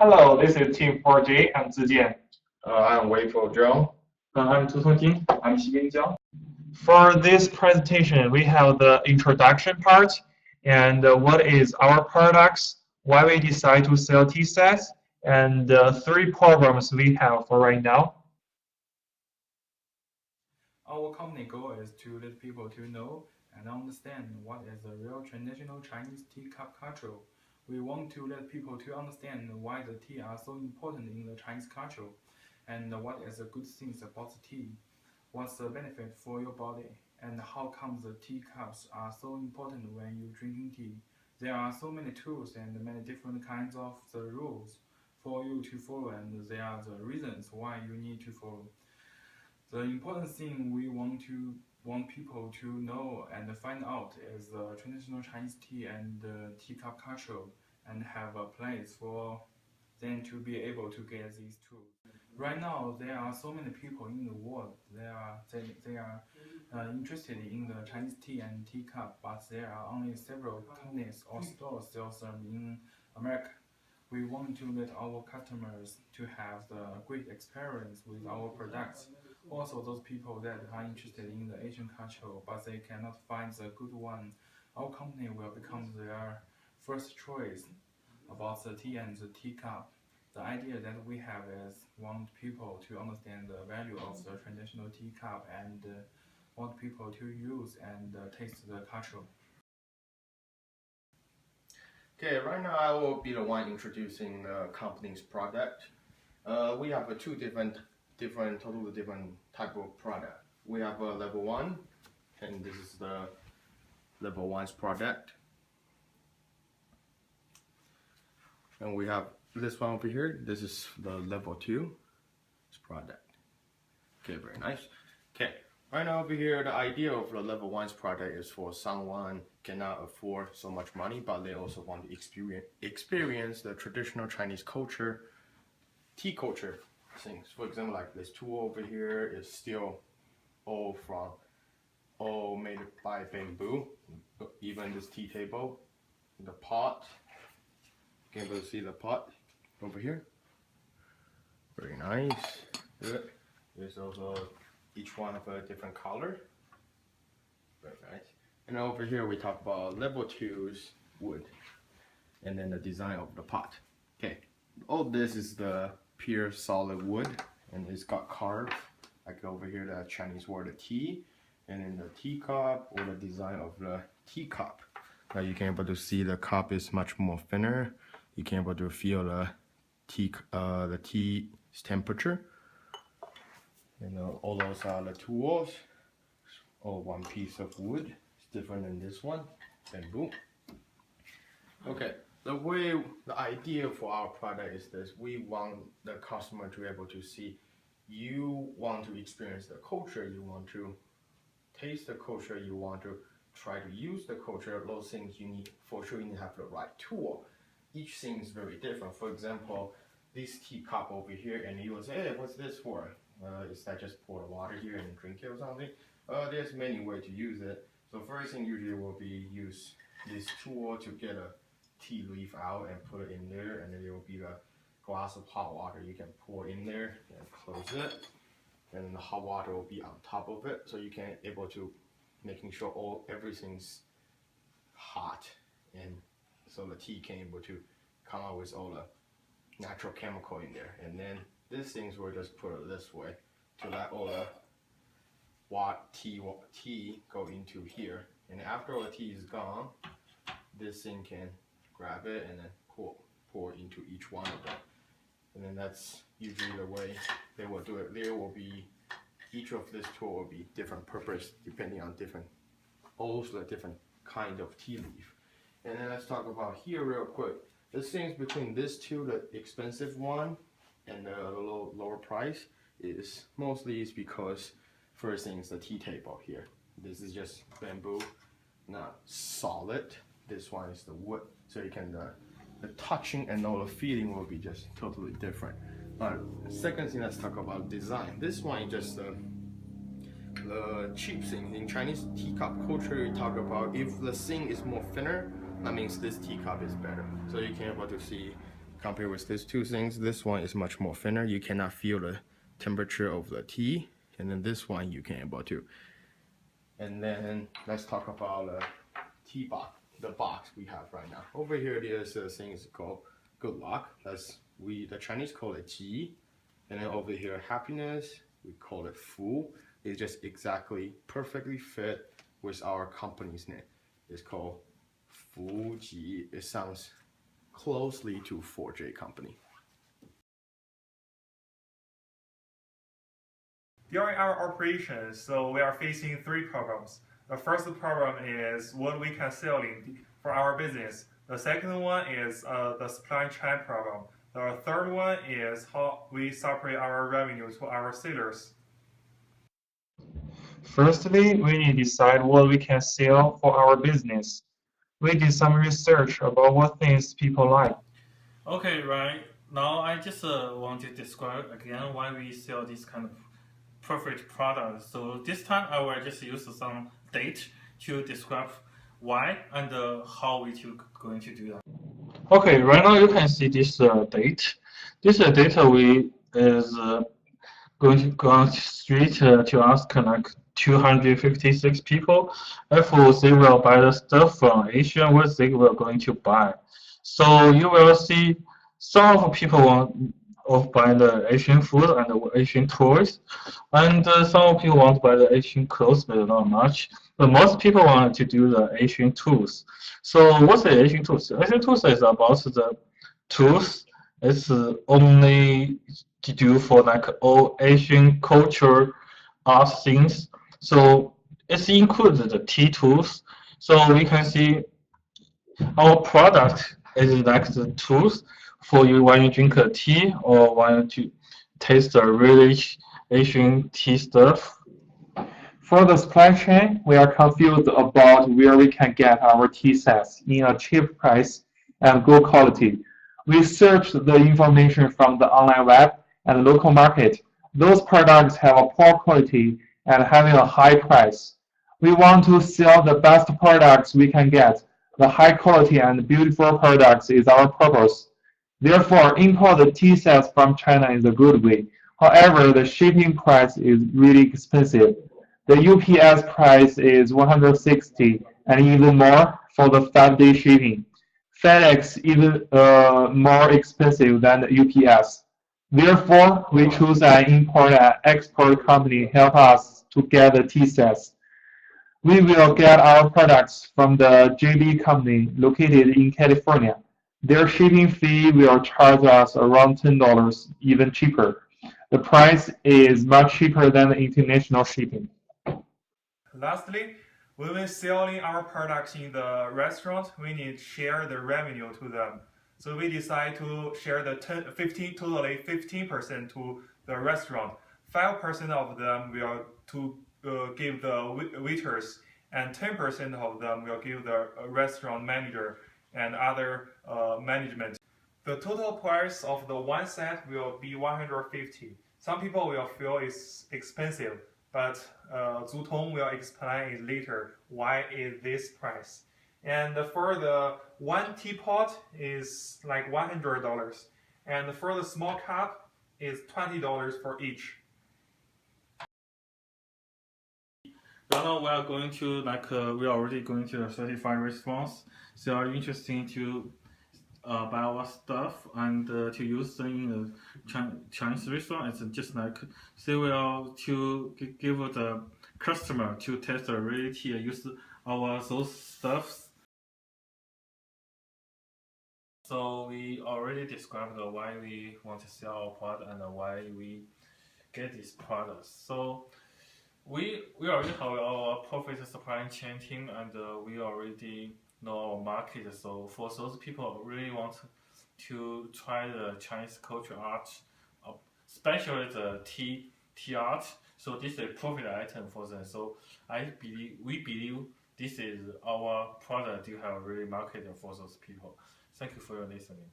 Hello, this is Team 4J. I'm Zijian. I'm Wayful Zhou. I'm Tu Songjing. I'm Xibin Jiang. For this presentation, we have the introduction part and what is our products, why we decide to sell T-sets, and the three programs we have for right now. Our company goal is to let people to know and understand what is the real traditional Chinese teacup culture. We want to let people to understand why the tea are so important in the Chinese culture, and what is the good things about the tea, what's the benefit for your body, and how come the teacups are so important when you drinking tea. There are so many tools and many different kinds of the rules for you to follow, and there are the reasons why you need to follow. The important thing we want people to know and find out is the traditional Chinese tea and teacup culture, and have a place for them to be able to get these tools. Right now, there are so many people in the world. They are interested in the Chinese tea and teacup, but there are only several companies or stores sells them in America. We want to let our customers to have the great experience with our products. Also, those people that are interested in the Asian culture but they cannot find the good one, our company will become their first choice about the tea and the teacup. The idea that we have is want people to understand the value of the traditional teacup and want people to use and taste the culture. Okay, right now I will be the one introducing the company's product. We have two totally different type of product. We have a level 1, and this is the level 1's product. And we have this one over here. This is the level 2's product. Okay, very nice. Okay, right now over here, the idea of the level 1's product is for someone cannot afford so much money, but they also want to experience the traditional Chinese culture, tea culture things. For example, like this tool over here is still all made by bamboo. Even this tea table, the pot. You can able to see the pot over here. Very nice. Good. There's also each one of a different color. Very nice. And over here we talk about level 2's wood, and then the design of the pot. Okay, all this is the pure solid wood, and it's got carved, like over here the Chinese word tea, and then the teacup or the design of the teacup. Now you can able to see the cup is much more thinner. You can able to feel the tea's temperature. And all those are the tools. All one piece of wood. It's different than this one, bamboo. Okay, the idea for our product is this: we want the customer to be able to see. You want to experience the culture. You want to taste the culture. You want to try to use the culture. Those things you need for sure. You need to have the right tool. Each thing is very different. For example, this teacup over here, and you will say, "Hey, what's this for?" Is that just pour the water here and drink it or something? There's many ways to use it. So first thing usually will be use this tool to get a tea leaf out and put it in there, and then there will be a glass of hot water you can pour in there and close it, and the hot water will be on top of it, so you can able to making sure everything's hot, and so the tea can able to come out with all the natural chemical in there. And then these things will just put it this way to let all the tea go into here, and after all the tea is gone, this thing can grab it and then pour into each one of them. And then that's usually the way they will do it. There will be each of this tool will be different purpose depending on also the different kind of tea leaf. And then let's talk about here real quick. The things between this two, the expensive one and the little lower price, is mostly because first thing is the tea table here. This is just bamboo, not solid. This one is the wood, so you can the touching and all the feeling will be just totally different. Second thing, let's talk about design. This one is just the cheap thing. In Chinese teacup culture, we talk about if the thing is more thinner, that means this teacup is better. So you can able to see Compared with these two things, this one is much more thinner. You cannot feel the temperature of the tea, and then this one you can able to. And then let's talk about the tea box, the box we have right now. Over here, there's a thing called good luck. The Chinese call it Ji, and then over here, happiness, we call it Fu. It's just exactly perfectly fit with our company's name. It's called Fuji. It sounds closely to 4J company. During our operations, so we are facing three problems. The first problem is what we can sell for our business. The second one is the supply chain problem. The third one is how we separate our revenue to our sellers. Firstly, we need to decide what we can sell for our business. We did some research about what things people like. Okay, right. Now I just want to describe again why we sell this kind of perfect product. So this time I will just use some date to describe why and how we going to do that. Okay, right now you can see this date. This data we is going to go straight to ask like 256 people if they will buy the stuff from Asia, what they were going to buy. So you will see some of people want of buy the Asian food and the Asian toys, and some people want to buy the Asian clothes, but not much. But most people want to do the Asian tools. So what's the Asian tools? The Asian tools is about the tools. It's only to do for like all Asian culture art things. So it's included the tea tools. So we can see our product is like the tools for you when you drink a tea or when you taste the really Asian tea stuff. For the supply chain, we are confused about where we can get our tea sets in a cheap price and good quality. We searched the information from the online web and local market. Those products have a poor quality and having a high price. We want to sell the best products we can get. The high quality and beautiful products is our purpose. Therefore, import the tea sets from China is a good way. However, the shipping price is really expensive. The UPS price is 160 and even more for the 5-day shipping. FedEx even more expensive than the UPS. Therefore, we choose an import and export company help us to get the tea sets. We will get our products from the JB company located in California. Their shipping fee will charge us around $10, even cheaper. The price is much cheaper than the international shipping. Lastly, when we're selling our products in the restaurant, we need to share the revenue to them. So we decide to share the totally 15% to the restaurant. 5% of them will give the waiters, and 10% of them will give the restaurant manager and other management. The total price of the one set will be 150. Some people will feel it's expensive, but Zhu Tong will explain it later why is this price. And for the one teapot is like $100, and for the small cup is $20 for each. Right now we are going to we are already going to the certified response. They are interested to buy our stuff and to use them in the Chinese restaurant. It's just like they will to give the customer to test the reality use our those stuffs. So we already described why we want to sell our product and why we get these products. So we already have our profit supply chain team and we already know our market. So for those people who really want to try the Chinese culture art, especially the tea art, so this is a profit item for them. So we believe this is our product you have really marketed for those people. Thank you for your listening.